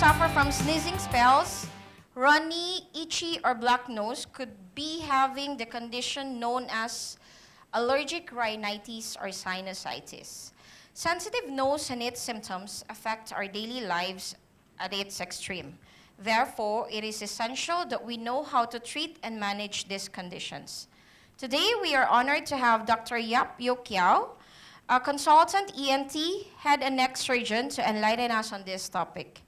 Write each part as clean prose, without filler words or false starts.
suffer from sneezing spells, runny, itchy, or black nose could be having the condition known as allergic rhinitis or sinusitis. Sensitive nose and its symptoms affect our daily lives at its extreme. Therefore, it is essential that we know how to treat and manage these conditions. Today, we are honored to have Dr. Yap Yoke Yeow, a consultant ENT, head and neck surgeon, to enlighten us on this topic.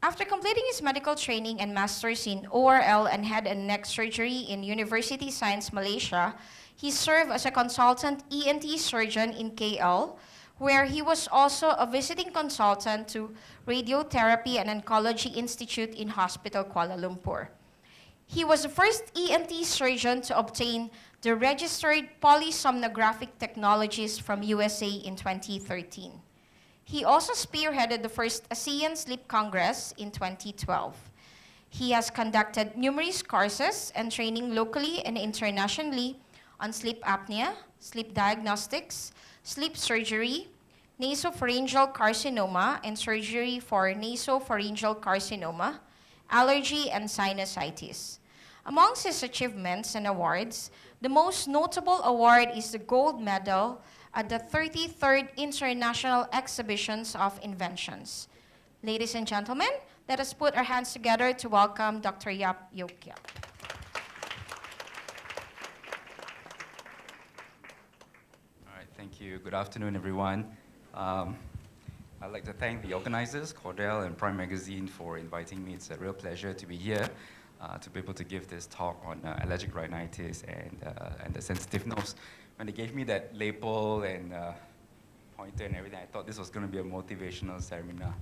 After completing his medical training and master's in ORL and head and neck surgery in University Science Malaysia, he served as a consultant ENT surgeon in KL, where he was also a visiting consultant to Radiotherapy and Oncology Institute in Hospital Kuala Lumpur. He was the first ENT surgeon to obtain the registered polysomnographic technologies from USA in 2013. He also spearheaded the first ASEAN Sleep Congress in 2012. He has conducted numerous courses and training locally and internationally on sleep apnea, sleep diagnostics, sleep surgery, nasopharyngeal carcinoma and surgery for nasopharyngeal carcinoma, allergy, and sinusitis. Amongst his achievements and awards, the most notable award is the gold medal at the 33rd International Exhibitions of Inventions. Ladies and gentlemen, let us put our hands together to welcome Dr. Yap Yoke Yeow. All right, thank you. Good afternoon, everyone. I'd like to thank the organizers, Kordel and Prime Magazine, for inviting me. It's a real pleasure to be here, to be able to give this talk on allergic rhinitis and the sensitive nose. When they gave me that label and pointer and everything, I thought this was going to be a motivational seminar.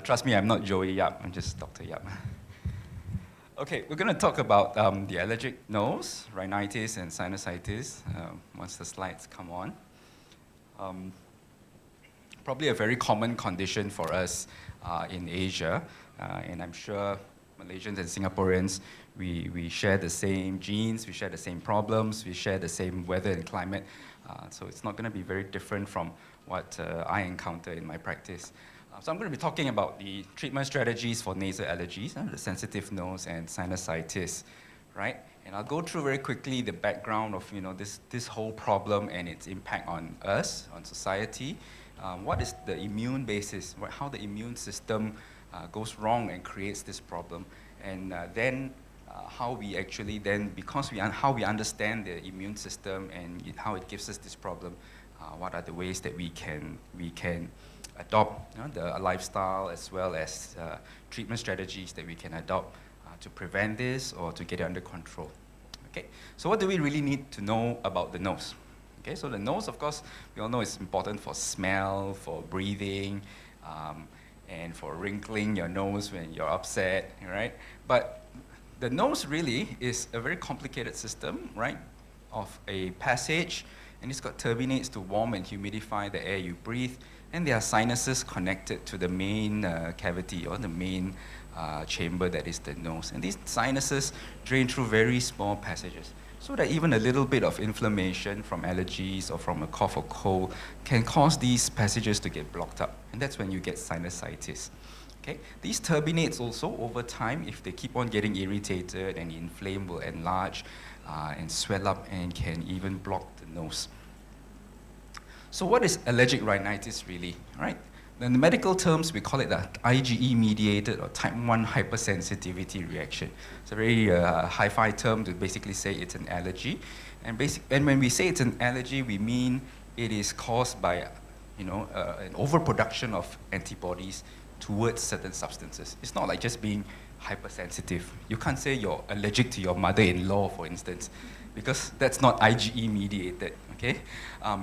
Trust me, I'm not Joey Yap, I'm just Dr. Yap. Okay, we're going to talk about the allergic nose, rhinitis, and sinusitis once the slides come on. Probably a very common condition for us in Asia, and I'm sure Malaysians and Singaporeans, we share the same genes, we share the same problems, we share the same weather and climate, so it's not going to be very different from what I encounter in my practice. So I'm going to be talking about the treatment strategies for nasal allergies, the sensitive nose and sinusitis, right? And I'll go through very quickly the background of this whole problem and its impact on us, on society. What is the immune basis, how the immune system goes wrong and creates this problem, and then how we actually then, because how we understand the immune system and how it gives us this problem, what are the ways that we can adopt the lifestyle as well as treatment strategies that we can adopt to prevent this or to get it under control. Okay, so what do we really need to know about the nose? Okay, so the nose, of course, we all know is important for smell, for breathing, and for wrinkling your nose when you're upset, right? But the nose really is a very complicated system, right, of a passage, and it's got turbinates to warm and humidify the air you breathe, and there are sinuses connected to the main cavity or the main chamber that is the nose. And these sinuses drain through very small passages, so that even a little bit of inflammation from allergies or from a cough or cold can cause these passages to get blocked up, and that's when you get sinusitis. Okay? These turbinates also, over time, if they keep on getting irritated and inflamed, will enlarge and swell up and can even block the nose. So what is allergic rhinitis really, right? In the medical terms, we call it the IgE-mediated or type 1 hypersensitivity reaction. It's a very hi-fi term to basically say it's an allergy. And when we say it's an allergy, we mean it is caused by an overproduction of antibodies towards certain substances. It's not like just being hypersensitive. You can't say you're allergic to your mother-in-law, for instance, because that's not IgE-mediated. Okay?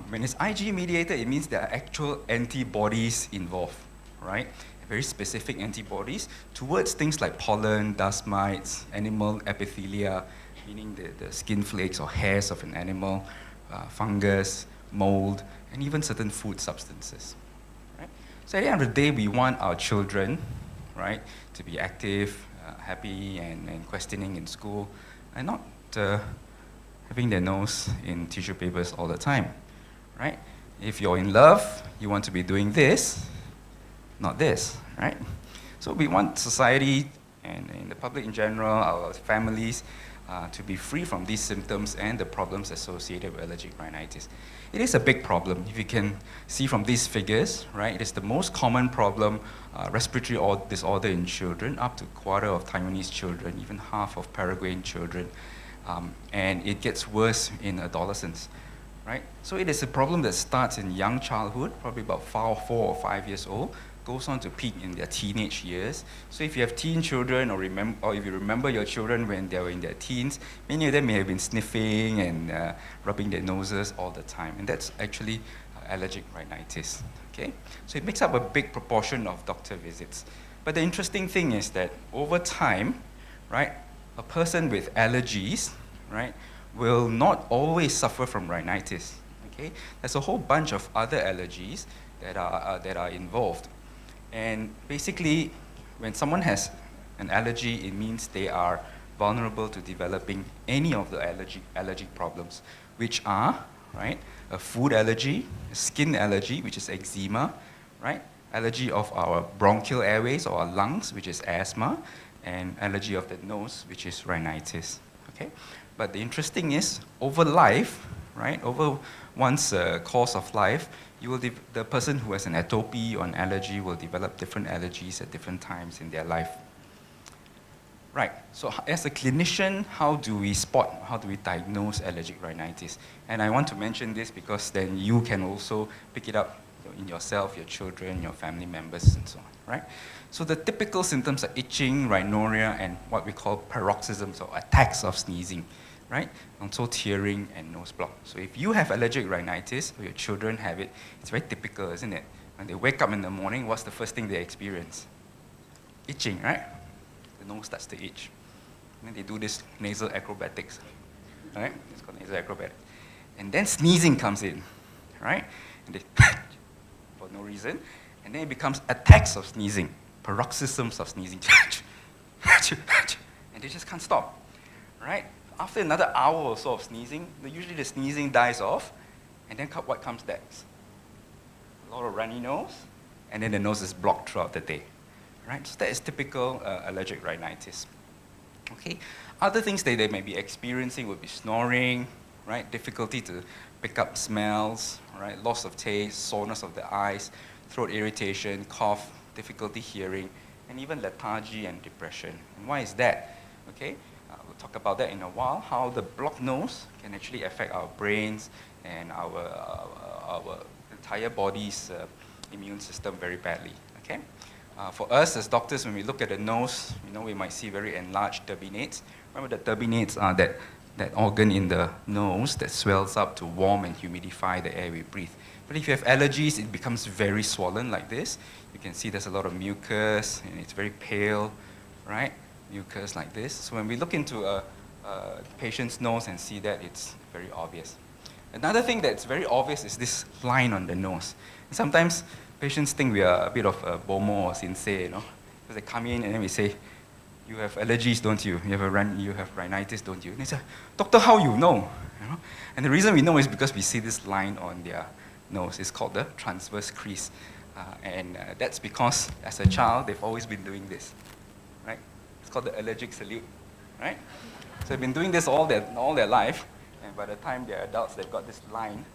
When it's IgE-mediated, it means there are actual antibodies involved, right? Very specific antibodies towards things like pollen, dust mites, animal epithelia, meaning the skin flakes or hairs of an animal, fungus, mold, and even certain food substances. Right? So at the end of the day, we want our children, right, to be active, happy, and questioning in school, and not having their nose in tissue papers all the time, right? If you're in love, you want to be doing this, not this, right? So we want society and the public in general, our families, to be free from these symptoms and the problems associated with allergic rhinitis. It is a big problem. If you can see from these figures, right, it is the most common problem, respiratory disorder in children, up to a quarter of Taiwanese children, even half of Paraguayan children, and it gets worse in adolescence, right? So it is a problem that starts in young childhood, probably about 4 or 5 years old, goes on to peak in their teenage years. So if you have teen children, or if you remember your children when they were in their teens, many of them may have been sniffing and rubbing their noses all the time, and that's actually allergic rhinitis. Okay, so it makes up a big proportion of doctor visits. But the interesting thing is that over time, right, a person with allergies, right, will not always suffer from rhinitis. Okay, there's a whole bunch of other allergies that are involved. And basically, when someone has an allergy, it means they are vulnerable to developing any of the allergic problems, which are, right, a food allergy, a skin allergy, which is eczema, right, allergy of our bronchial airways or our lungs, which is asthma, and allergy of the nose, which is rhinitis. Okay? But the interesting is, over life, right, over one's course of life, the person who has an atopy or an allergy will develop different allergies at different times in their life. Right, so as a clinician, how do we diagnose allergic rhinitis? And I want to mention this because then you can also pick it up in yourself, your children, your family members, and so on, right? So the typical symptoms are itching, rhinorrhea, and what we call paroxysms or attacks of sneezing, right? Also tearing and nose block. So if you have allergic rhinitis, or your children have it, it's very typical, isn't it? When they wake up in the morning, what's the first thing they experience? Itching, right? The nose starts to itch. And then they do this nasal acrobatics, right? It's called nasal acrobatics. And then sneezing comes in, right? And they for no reason. And then it becomes attacks of sneezing, paroxysms of sneezing. And they just can't stop, right? After another hour or so of sneezing, usually the sneezing dies off, and then what comes next? A lot of runny nose, and then the nose is blocked throughout the day, right? So that is typical allergic rhinitis. Okay. Other things that they may be experiencing would be snoring, right? Difficulty to pick up smells, right? Loss of taste, soreness of the eyes, throat irritation, cough, difficulty hearing, and even lethargy and depression. And why is that? Okay. We'll talk about that in a while, how the blocked nose can actually affect our brains and our entire body's immune system very badly. Okay? For us as doctors, when we look at the nose, we might see very enlarged turbinates. Remember, the turbinates are that organ in the nose that swells up to warm and humidify the air we breathe. But if you have allergies, it becomes very swollen like this. You can see there's a lot of mucus, and it's very pale, right? Mucus like this. So when we look into a patient's nose and see that, it's very obvious. Another thing that's very obvious is this line on the nose. And sometimes patients think we are a bit of a bomo or sincere, because they come in and then we say, "You have allergies, don't you? You have rhinitis, don't you?" And they say, "Doctor, how you know?" And the reason we know is because we see this line on their nose. It's called the transverse crease. And that's because as a child, they've always been doing this, right? It's called the allergic salute, right? So they've been doing this all their life, and by the time they're adults, they've got this line,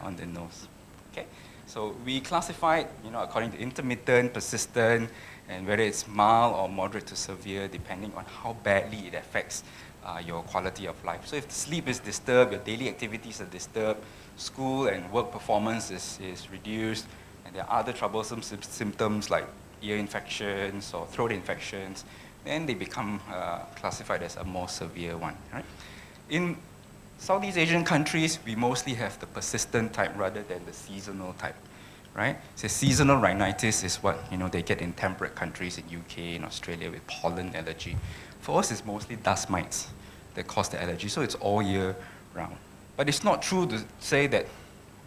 on the nose. Okay, so we classify it, according to intermittent, persistent, and whether it's mild or moderate to severe, depending on how badly it affects your quality of life. So if the sleep is disturbed, your daily activities are disturbed, school and work performance is reduced, and there are other troublesome symptoms like ear infections or throat infections, then they become classified as a more severe one. Right? In Southeast Asian countries, we mostly have the persistent type rather than the seasonal type. Right? So seasonal rhinitis is what they get in temperate countries in UK and Australia with pollen allergy. For us, it's mostly dust mites that cause the allergy, so it's all year round. But it's not true to say that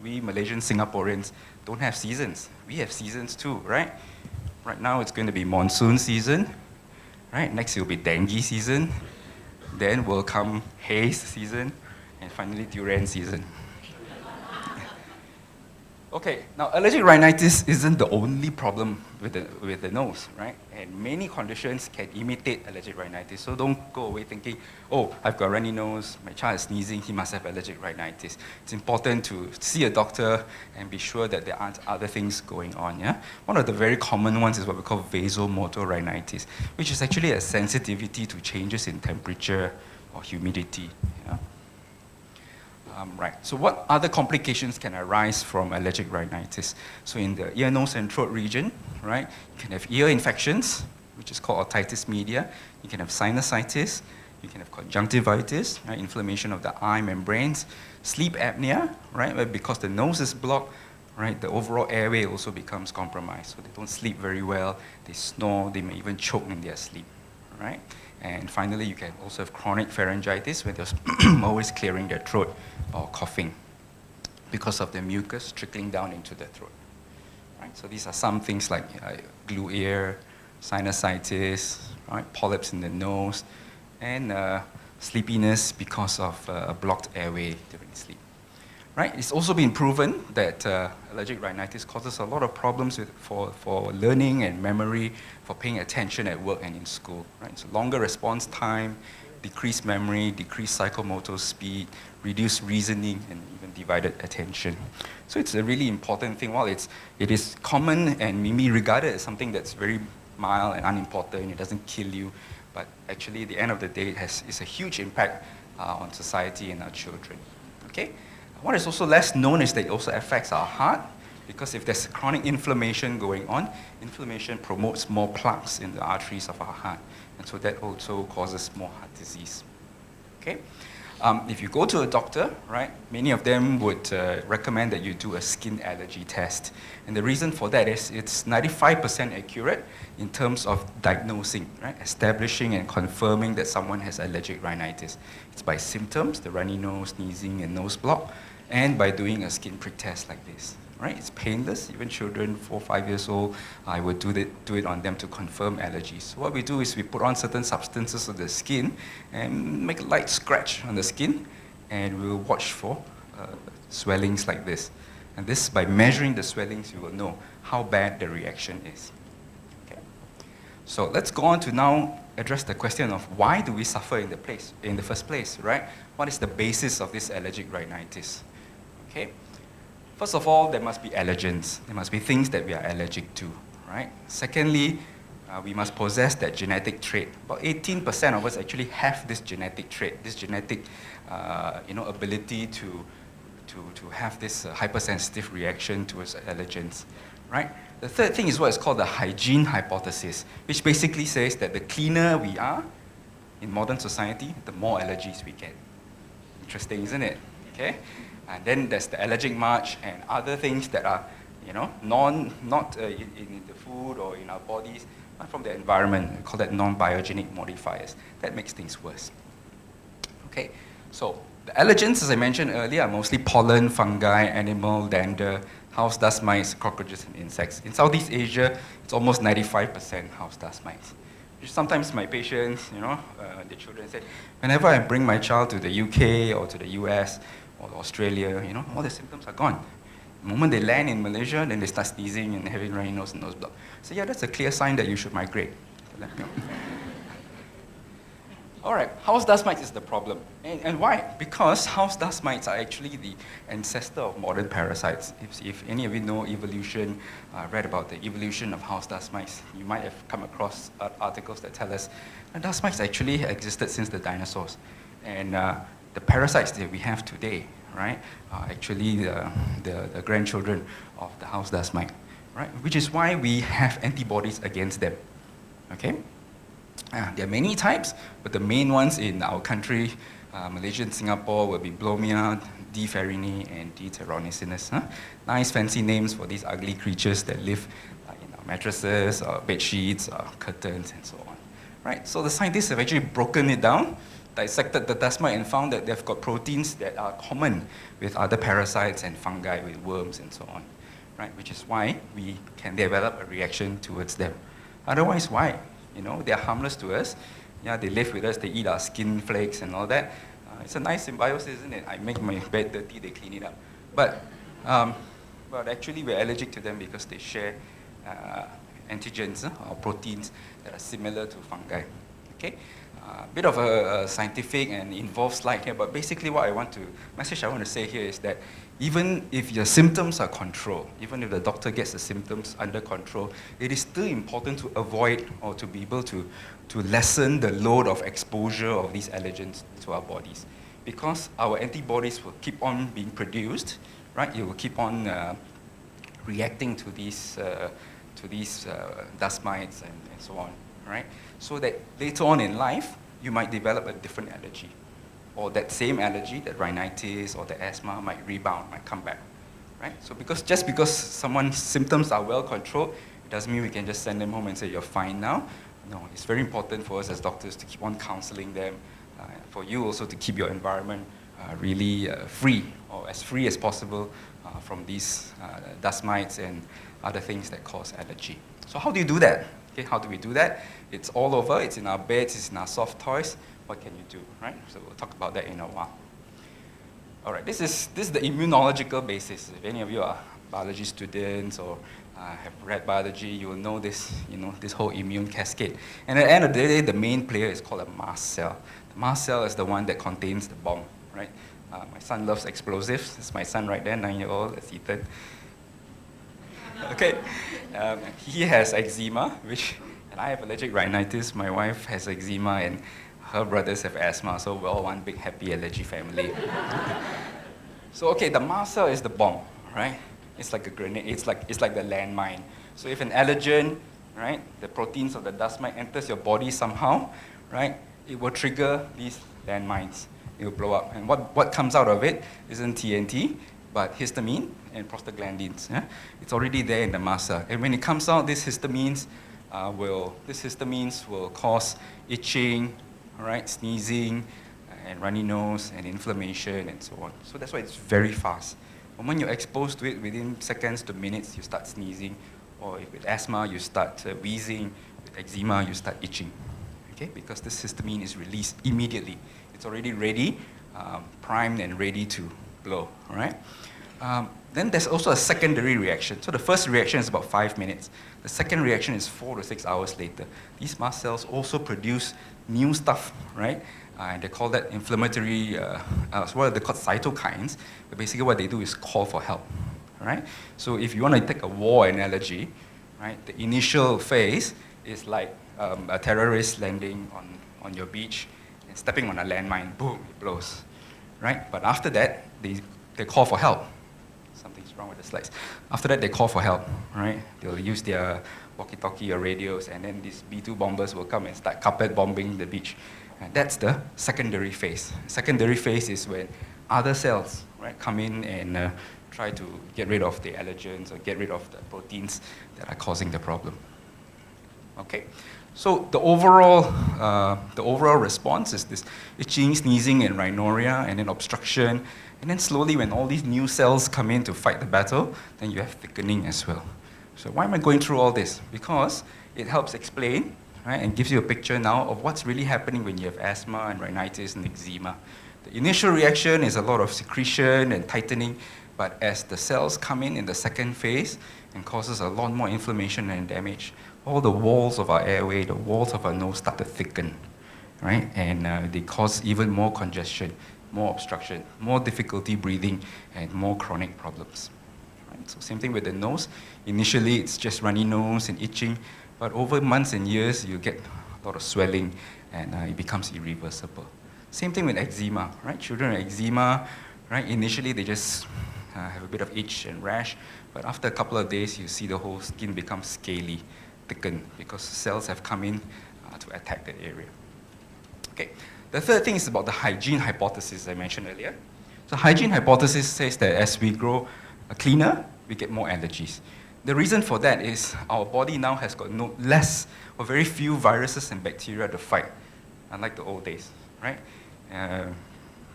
we Malaysian Singaporeans don't have seasons. We have seasons too, right? Right now it's going to be monsoon season, right? Next it will be dengue season, then will come haze season, and finally durian season. Okay, now allergic rhinitis isn't the only problem with the nose, right? And many conditions can imitate allergic rhinitis. So don't go away thinking, oh, I've got a runny nose, my child is sneezing, he must have allergic rhinitis. It's important to see a doctor and be sure that there aren't other things going on, yeah? One of the very common ones is what we call vasomotor rhinitis, which is actually a sensitivity to changes in temperature or humidity, yeah? Right, so what other complications can arise from allergic rhinitis? So in the ear, nose, and throat region, right, you can have ear infections, which is called otitis media. You can have sinusitis. You can have conjunctivitis, right, inflammation of the eye membranes. Sleep apnea, right, where because the nose is blocked, right, the overall airway also becomes compromised. So they don't sleep very well, they snore, they may even choke in their sleep, right? And finally, you can also have chronic pharyngitis, where they're always clearing their throat or coughing because of the mucus trickling down into the throat. Right? So these are some things like glue ear, sinusitis, right? Polyps in the nose, and sleepiness because of a blocked airway during sleep. Right? It's also been proven that allergic rhinitis causes a lot of problems for learning and memory, for paying attention at work and in school. Right? So longer response time, decreased memory, decreased psychomotor speed, reduced reasoning, and even divided attention. So it's a really important thing. While it is common and maybe regarded as something that's very mild and unimportant, it doesn't kill you, but actually at the end of the day, it's a huge impact on society and our children. Okay? What is also less known is that it also affects our heart, because if there's chronic inflammation going on, inflammation promotes more plaques in the arteries of our heart, and so that also causes more heart disease. Okay? If you go to a doctor, right, many of them would recommend that you do a skin allergy test. And the reason for that is it's 95% accurate in terms of diagnosing, right, establishing and confirming that someone has allergic rhinitis. It's by symptoms, the runny nose, sneezing, and nose block, and by doing a skin prick test like this. Right? It's painless. Even children 4 or 5 years old, I would do it on them to confirm allergies. So what we do is we put on certain substances on the skin and make a light scratch on the skin, and we'll watch for swellings like this. And this, by measuring the swellings, you will know how bad the reaction is. Okay. So let's go on to now address the question of why do we suffer in the first place, right? What is the basis of this allergic rhinitis? Okay. First of all, there must be allergens. There must be things that we are allergic to, right? Secondly, we must possess that genetic trait. About 18% of us actually have this genetic trait, this genetic ability to have this hypersensitive reaction towards allergens, right? The third thing is what is called the hygiene hypothesis, which basically says that the cleaner we are in modern society, the more allergies we get. Interesting, isn't it? Okay? And then there's the Allergic March and other things that are, not in the food or in our bodies, but from the environment. We call that non-biogenic modifiers. That makes things worse. Okay, so the allergens, as I mentioned earlier, are mostly pollen, fungi, animal, dander, house dust mites, cockroaches, and insects. In Southeast Asia, it's almost 95% house dust mites. Sometimes my patients, the children say, whenever I bring my child to the UK or to the US, or Australia, all the symptoms are gone. The moment they land in Malaysia, then they start sneezing and having runny nose and nose block. So yeah, that's a clear sign that you should migrate. All right, house dust mites is the problem. And why? Because house dust mites are actually the ancestor of modern parasites. If any of you know evolution, read about the evolution of house dust mites, you might have come across articles that tell us that dust mites actually existed since the dinosaurs. And the parasites that we have today, right, are actually the grandchildren of the house dust mite, right? Which is why we have antibodies against them, okay? There are many types, but the main ones in our country, Malaysia and Singapore, will be Blomia, D. farinae, and D. terronicinus. Huh? Nice fancy names for these ugly creatures that live in our mattresses, our bed sheets, our curtains, and so on, right? So the scientists have actually broken it down, dissected the dust mite and found that they've got proteins that are common with other parasites and fungi, with worms and so on, right? Which is why we can develop a reaction towards them. Otherwise, why? They're harmless to us. Yeah, they live with us, they eat our skin flakes and all that. It's a nice symbiosis, isn't it? I make my bed dirty, they clean it up. But But actually, we're allergic to them because they share antigens or proteins that are similar to fungi. Okay, bit of a scientific and involved slide here, but basically message I want to say here is that even if your symptoms are controlled, even if the doctor gets the symptoms under control, it is still important to avoid or to be able to lessen the load of exposure of these allergens to our bodies. Because our antibodies will keep on being produced, right? It will keep on reacting to these dust mites and so on, right? So that later on in life, you might develop a different allergy. Or that same allergy, that rhinitis or the asthma might rebound, might come back, right? So just because someone's symptoms are well controlled, it doesn't mean we can just send them home and say, you're fine now. No, it's very important for us as doctors to keep on counseling them, for you also to keep your environment really free, or as free as possible from these dust mites and other things that cause allergy. So how do you do that? Okay, how do we do that? It's all over, it's in our beds, it's in our soft toys. What can you do, right? So we'll talk about that in a while. All right, this is the immunological basis. If any of you are biology students or have read biology, you will know this, this whole immune cascade. And at the end of the day, the main player is called a mast cell. The mast cell is the one that contains the bomb, right? My son loves explosives. It's my son right there, 9-year-old, that's Ethan. Okay, he has eczema, and I have allergic rhinitis. My wife has eczema, and her brothers have asthma, so we're all one big happy allergy family. So okay, the mast cell is the bomb, right? It's like a grenade, it's like the landmine. So if an allergen, right, the proteins of the dust mite enters your body somehow, right, it will trigger these landmines. It will blow up. And what comes out of it isn't TNT, but histamine and prostaglandins. Yeah? It's already there in the mast cell. And when it comes out, these histamines will cause itching, right, sneezing, and runny nose, and inflammation, and so on. So that's why it's very fast. And when you're exposed to it, within seconds to minutes, you start sneezing. Or with asthma, you start wheezing. With eczema, you start itching. Okay? Because this histamine is released immediately. It's already ready, primed and ready to blow, all right? Then there's also a secondary reaction. So the first reaction is about 5 minutes. The second reaction is 4 to 6 hours later. These mast cells also produce new stuff, right? And they call that inflammatory, what they're called cytokines. But basically what they do is call for help, right? So if you want to take a war analogy, right, the initial phase is like a terrorist landing on your beach and stepping on a landmine, boom, it blows, right? But after that, they call for help. Something's wrong with the slides. After that, they call for help, right? They'll use their walkie-talkie or radios, and then these B-2 bombers will come and start carpet bombing the beach. And that's the secondary phase. Secondary phase is when other cells, right, come in and try to get rid of the allergens or get rid of the proteins that are causing the problem. Okay, so the overall response is this itching, sneezing, and rhinorrhea, and then obstruction. And then slowly, when all these new cells come in to fight the battle, then you have thickening as well. So why am I going through all this? Because it helps explain, right, and gives you a picture now of what's really happening when you have asthma and rhinitis and eczema. The initial reaction is a lot of secretion and tightening, but as the cells come in the second phase and causes a lot more inflammation and damage, all the walls of our airway, the walls of our nose start to thicken, right? And they cause even more congestion, more obstruction, more difficulty breathing, and more chronic problems. Right? So same thing with the nose. Initially, it's just runny nose and itching, but over months and years, you get a lot of swelling, and it becomes irreversible. Same thing with eczema, right? Children with eczema, right? Initially, they just have a bit of itch and rash, but after a couple of days, you see the whole skin become scaly, thickened, because cells have come in to attack that area. Okay. The third thing is about the hygiene hypothesis I mentioned earlier. So hygiene hypothesis says that as we grow cleaner, we get more allergies. The reason for that is our body now has got less or very few viruses and bacteria to fight, unlike the old days, right?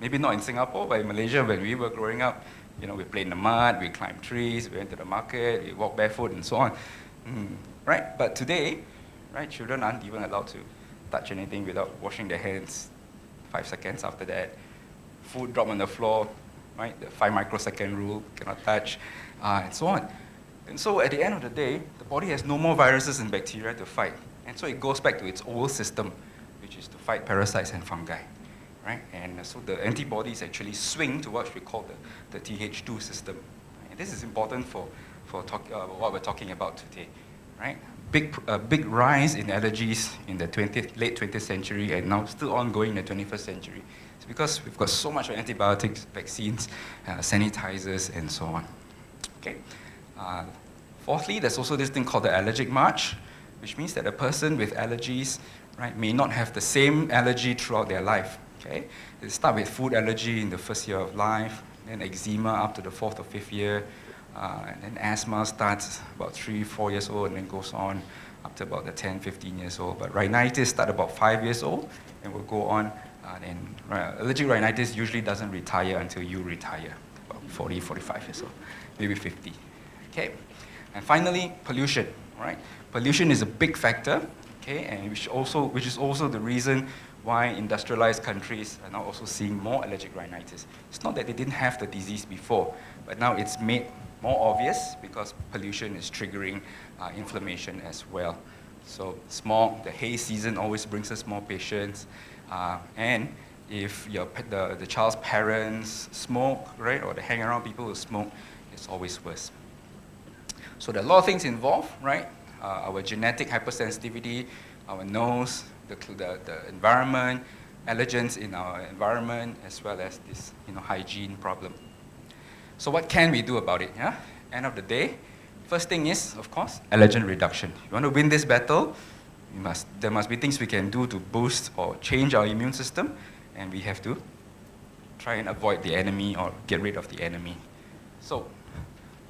Maybe not in Singapore, but in Malaysia, when we were growing up, we played in the mud, we climbed trees, we went to the market, we walked barefoot, and so on, right? But today, right, children aren't even allowed to touch anything without washing their hands 5 seconds after that. Food drop on the floor, right? The 5 microsecond rule, cannot touch, and so on. And so at the end of the day, the body has no more viruses and bacteria to fight. And so it goes back to its old system, which is to fight parasites and fungi, right? And so the antibodies actually swing to what we call the Th2 system. And this is important for what we're talking about today, right? Big rise in allergies in the late 20th century and now still ongoing in the 21st century. It's because we've got so much antibiotics, vaccines, sanitizers, and so on. Okay. Fourthly, there's also this thing called the Allergic March, which means that a person with allergies, right, may not have the same allergy throughout their life. Okay? They start with food allergy in the first year of life, then eczema up to the 4th or 5th year, and then asthma starts about 3-4 years old and then goes on up to about the 10-15 years old. But rhinitis starts about 5 years old and will go on. And allergic rhinitis usually doesn't retire until you retire, about 40-45 years old, maybe 50. Okay? And finally, pollution. Right? Pollution is a big factor, okay, and which is also the reason why industrialized countries are now also seeing more allergic rhinitis. It's not that they didn't have the disease before, but now it's made more obvious because pollution is triggering inflammation as well. So smog, the hay season always brings us more patients, and if the child's parents smoke, right, or they hang around people who smoke, it's always worse. So there are a lot of things involved, right? Our genetic hypersensitivity, our nose, the environment, allergens in our environment, as well as this, hygiene problem. So what can we do about it? Yeah? End of the day, first thing is, of course, allergen reduction. If you want to win this battle, there must be things we can do to boost or change our immune system, and we have to try and avoid the enemy or get rid of the enemy. So,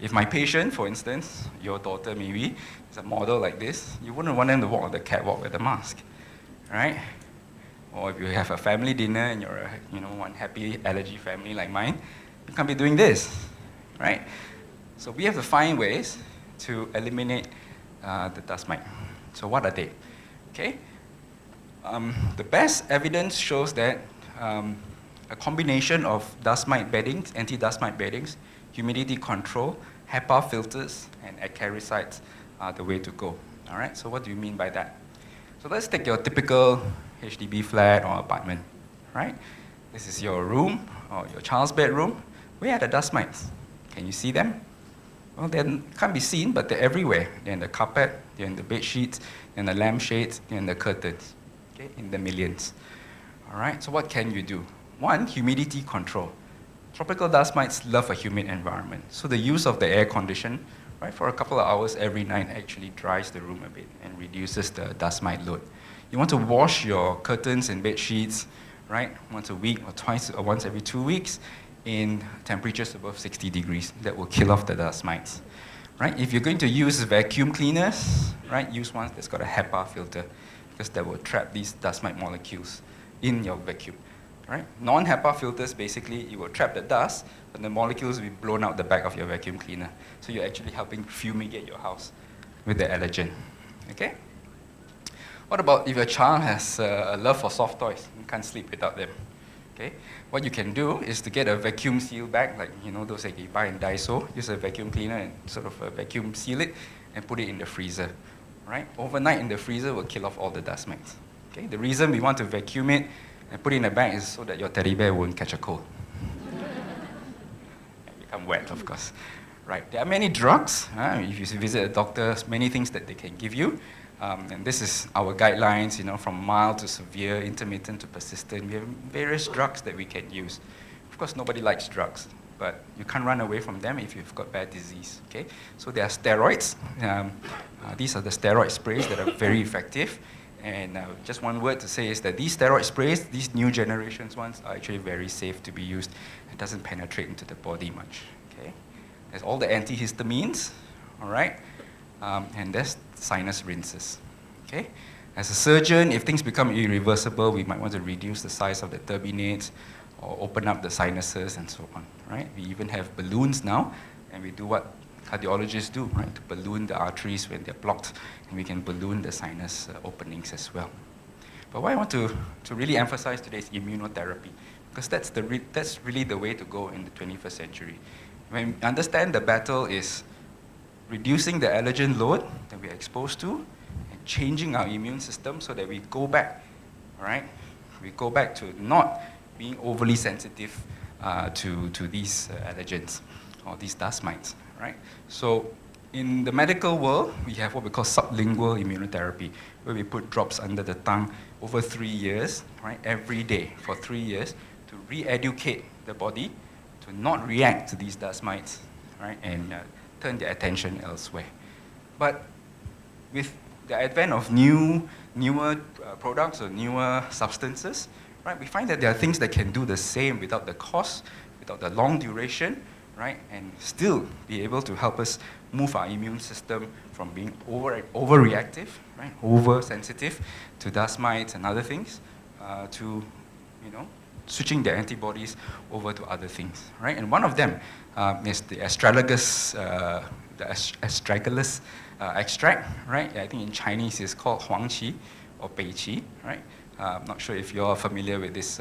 if my patient, for instance, your daughter maybe, is a model like this, you wouldn't want them to walk on the catwalk with a mask, right? Or if you have a family dinner and you're one happy allergy family like mine, you can't be doing this, right? So we have to find ways to eliminate the dust mite. So what are they? Okay? The best evidence shows that a combination of dust mite beddings, anti-dust mite beddings, humidity control, HEPA filters, and acaricides are the way to go. All right, so what do you mean by that? So let's take your typical HDB flat or apartment, right? This is your room or your child's bedroom. Where are the dust mites? Can you see them? Well, they can't be seen, but they're everywhere. They're in the carpet, they're in the bed sheets, they're in the lampshades, they're in the curtains, okay, in the millions. All right, so what can you do? One, humidity control. Tropical dust mites love a humid environment, so the use of the air condition, right, for a couple of hours every night actually dries the room a bit and reduces the dust mite load. You want to wash your curtains and bed sheets, right, once a week or twice or once every 2 weeks in temperatures above 60 degrees. That will kill off the dust mites, right? If you're going to use vacuum cleaners, right, use one that's got a HEPA filter because that will trap these dust mite molecules in your vacuum. Right? Non-HEPA filters, basically, it will trap the dust, but the molecules will be blown out the back of your vacuum cleaner. So you're actually helping fumigate your house with the allergen. Okay? What about if your child has a love for soft toys and can't sleep without them? Okay? What you can do is to get a vacuum seal bag, like those that you buy in Daiso. Use a vacuum cleaner and sort of vacuum seal it and put it in the freezer. Right? Overnight in the freezer will kill off all the dust mites. Okay? The reason we want to vacuum it and put it in a bag is so that your teddy bear won't catch a cold. And become wet, of course. Right. There are many drugs. If you visit a doctor, many things that they can give you. And this is our guidelines, from mild to severe, intermittent to persistent. We have various drugs that we can use. Of course, nobody likes drugs, but you can't run away from them if you've got bad disease. Okay. So there are steroids. These are the steroid sprays that are very effective. And just one word to say is that these steroid sprays, these new generations ones, are actually very safe to be used. It doesn't penetrate into the body much. Okay? There's all the antihistamines, all right? And there's sinus rinses. Okay? As a surgeon, if things become irreversible, we might want to reduce the size of the turbinates or open up the sinuses and so on. Right? We even have balloons now, and we do what cardiologists do, right, to balloon the arteries when they're blocked, and we can balloon the sinus openings as well. But what I want to really emphasize today is immunotherapy, because that's really the way to go in the 21st century. When we understand the battle is reducing the allergen load that we're exposed to and changing our immune system so that we go back, all right? We go back to not being overly sensitive to these allergens or these dust mites, right? So in the medical world, we have what we call sublingual immunotherapy, where we put drops under the tongue over 3 years, right, every day for 3 years to re-educate the body to not react to these dust mites, right, and turn their attention elsewhere. But with the advent of newer products or newer substances, right, we find that there are things that can do the same without the cost, without the long duration, right, and still be able to help us move our immune system from being overreactive, right, oversensitive to dust mites and other things, to, switching their antibodies over to other things, right? And one of them is the astragalus, extract, right? I think in Chinese it's called huangqi or beiqi, right? I'm not sure if you're familiar with this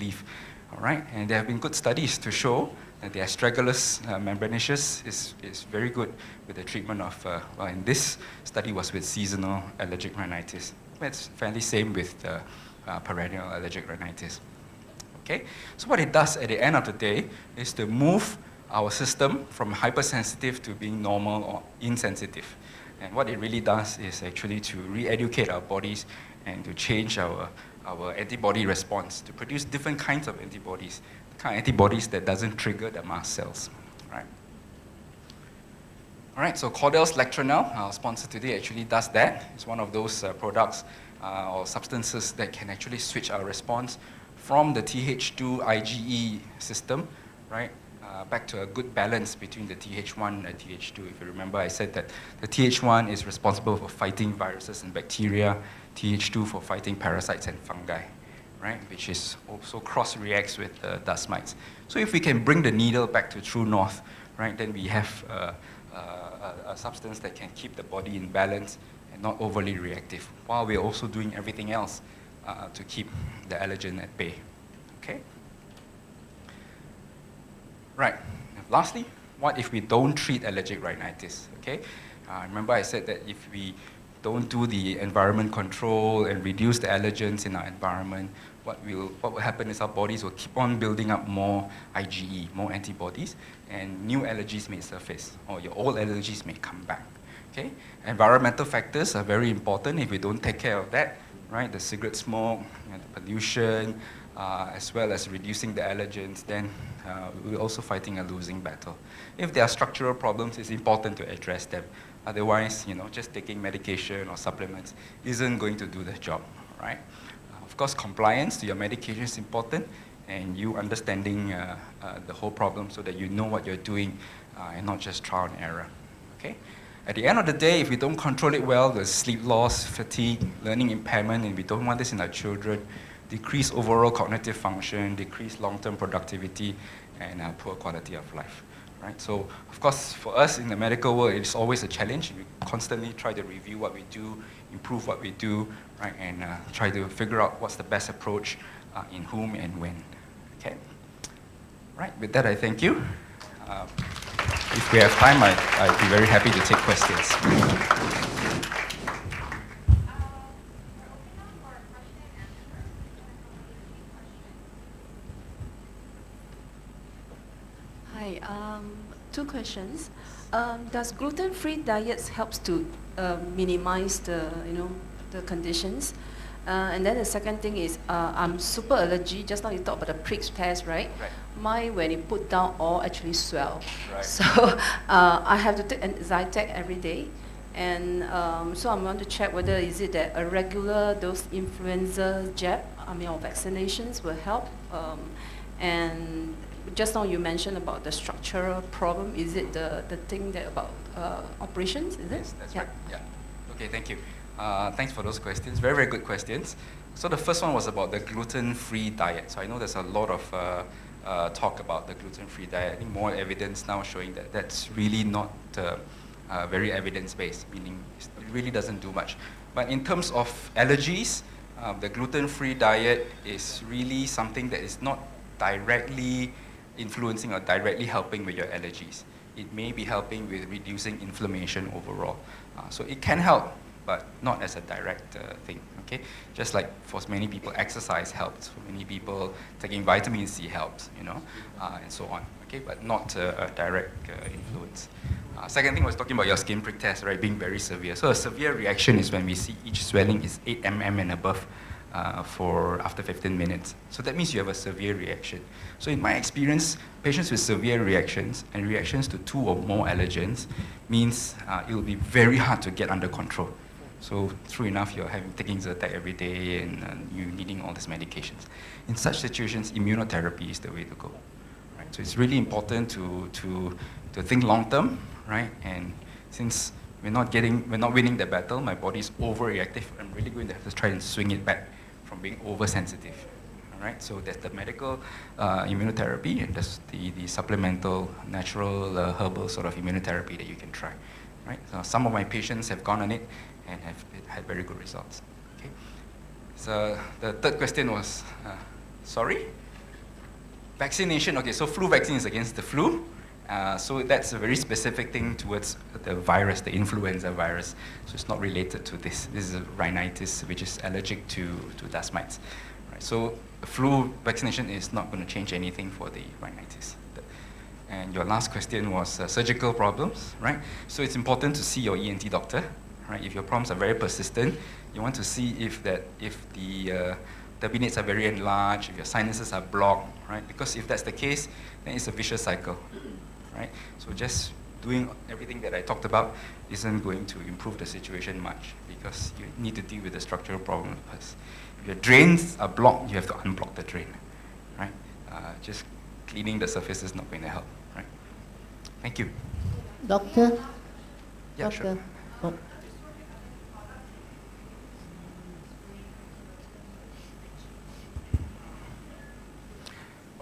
leaf, all right? And there have been good studies to show that the astragalus membranaceous is very good with the treatment of, well, in this study was with seasonal allergic rhinitis. It's fairly same with perennial allergic rhinitis. Okay? So what it does at the end of the day is to move our system from hypersensitive to being normal or insensitive. And what it really does is actually to re-educate our bodies and to change our antibody response, to produce different kinds of antibodies, the kind of antibodies that doesn't trigger the mast cells. Right? All right, so Kordel's Lectronel, our sponsor today, actually does that. It's one of those products or substances that can actually switch our response from the Th2 IgE system, right, back to a good balance between the Th1 and Th2. If you remember, I said that the Th1 is responsible for fighting viruses and bacteria, Th2 for fighting parasites and fungi, right, which is also cross-reacts with dust mites. So if we can bring the needle back to true north, right, then we have a substance that can keep the body in balance and not overly reactive, while we're also doing everything else to keep the allergen at bay. Okay? Right. Lastly, what if we don't treat allergic rhinitis? Okay? Remember I said that if we don't do the environment control and reduce the allergens in our environment, what will happen is our bodies will keep on building up more IgE, more antibodies, and new allergies may surface, or your old allergies may come back. Okay? Environmental factors are very important. If we don't take care of that, right, the cigarette smoke, the pollution, as well as reducing the allergens, then we're also fighting a losing battle. If there are structural problems, it's important to address them. Otherwise, just taking medication or supplements isn't going to do the job, right? Of course, compliance to your medication is important, and you understanding the whole problem so that you know what you're doing and not just trial and error, okay? At the end of the day, if we don't control it well, there's sleep loss, fatigue, learning impairment, and we don't want this in our children, decreased overall cognitive function, decreased long-term productivity, and poor quality of life. Right? So, of course, for us in the medical world, it's always a challenge. We constantly try to review what we do, improve what we do, right, and try to figure out what's the best approach in whom and when. Okay? Right, with that, I thank you. If we have time, I'd be very happy to take questions. Hi, two questions. Does gluten-free diets helps to minimize the conditions? And then the second thing is, I'm super allergy. Just now you talked about the pricks test, right? Right. Mine, when it put down, all actually swell. Right. So I have to take an Zytec every day. And so I'm going to check whether is it that a regular those influenza jab, or vaccinations will help. And just now you mentioned about the structural problem. Is it the thing that about operations? Is it? Yes, that's right. Yeah. Okay, thank you. Thanks for those questions. Very, very good questions. So the first one was about the gluten-free diet. So I know there's a lot of talk about the gluten-free diet. I think more evidence now showing that that's really not very evidence-based, meaning it really doesn't do much. But in terms of allergies, the gluten-free diet is really something that is not directly influencing or directly helping with your allergies. It may be helping with reducing inflammation overall. So it can help, but not as a direct thing, okay? Just like for many people, exercise helps. For many people, taking vitamin C helps, you know, and so on, okay? But not a direct influence. Second thing was talking about your skin prick test, right, being very severe. So a severe reaction is when we see each swelling is 8 mm and above for after 15 minutes. So that means you have a severe reaction. So in my experience, patients with severe reactions and reactions to 2 or more allergens means it will be very hard to get under control. So true enough, you're taking Zyrtec every day and you're needing all these medications. In such situations, immunotherapy is the way to go. Right? So it's really important to think long term, right? And since we're not winning the battle, my body's overreactive, I'm really going to have to try and swing it back from being oversensitive. All right? So there's the medical immunotherapy, and there's the supplemental, natural, herbal sort of immunotherapy that you can try. Right? So some of my patients have gone on it and have had very good results. Okay? So the third question was, sorry? Vaccination. Okay, so flu vaccine is against the flu. So that's a very specific thing towards the virus, the influenza virus. So it's not related to this. This is a rhinitis, which is allergic to dust mites. Right, so flu vaccination is not going to change anything for the rhinitis. And your last question was surgical problems, right? So it's important to see your ENT doctor, right? If your problems are very persistent, you want to see if the turbinates are very enlarged, if your sinuses are blocked, right? Because if that's the case, then it's a vicious cycle. Right? So just doing everything that I talked about isn't going to improve the situation much, because you need to deal with the structural problem first. If your drains are blocked, you have to unblock the drain. Right? Just cleaning the surface is not going to help. Right? Thank you. Doctor? Yeah, Doctor. sure. Oh.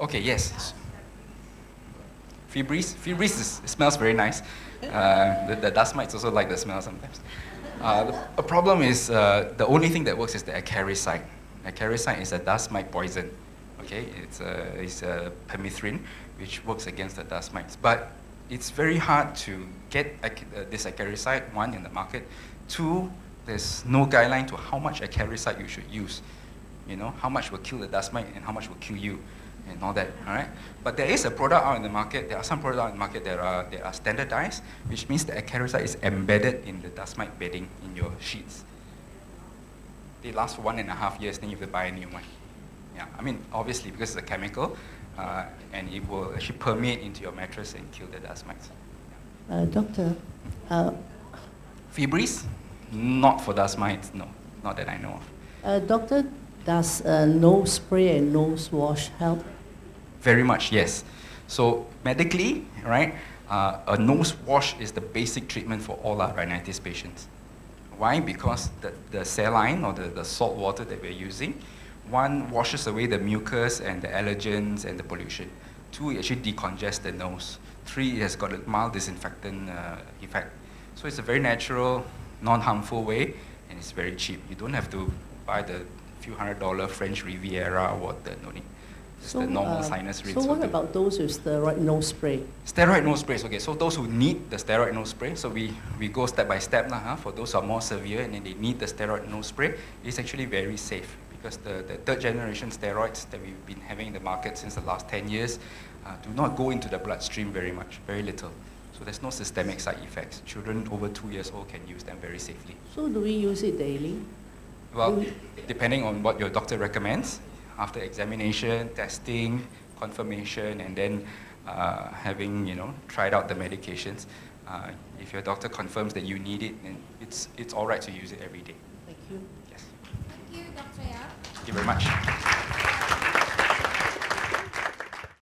Okay, yes. Febreze smells very nice. The dust mites also like the smell sometimes. The problem is the only thing that works is the acaricide. Acaricide is a dust mite poison. Okay, it's a permethrin, which works against the dust mites. But it's very hard to get this acaricide, one, in the market. Two, there's no guideline to how much acaricide you should use. You know, how much will kill the dust mite and how much will kill you, and all that, all right? But there is a product out in the market, there are some products out in the market that are standardized, which means the acaricide is embedded in the dust mite bedding in your sheets. They last for 1.5 years, then you have to buy a new one. Yeah, I mean, obviously, because it's a chemical, and it will actually permeate into your mattress and kill the dust mites. Doctor, Febreze? Not for dust mites, no, not that I know of. doctor, does nose spray and nose wash help? Very much, yes. So medically, right, a nose wash is the basic treatment for all our rhinitis patients. Why? Because the saline or the salt water that we're using, one, washes away the mucus and the allergens and the pollution. Two, it actually decongest the nose. Three, it has got a mild disinfectant effect. So it's a very natural, non-harmful way, and it's very cheap. You don't have to buy the few $100 French Riviera or no need. Just the normal sinus rinse. So what about those with steroid nose spray? Steroid nose sprays, okay. So those who need the steroid nose spray, so we go step by step now. For those who are more severe and then they need the steroid nose spray, it's actually very safe, because the third generation steroids that we've been having in the market since the last 10 years do not go into the bloodstream very much, very little. So there's no systemic side effects. Children over 2 years old can use them very safely. So do we use it daily? Well, depending on what your doctor recommends, after examination, testing, confirmation, and then having tried out the medications, if your doctor confirms that you need it, then it's all right to use it every day. Thank you. Yes. Thank you, Dr. Yap. Thank you very much.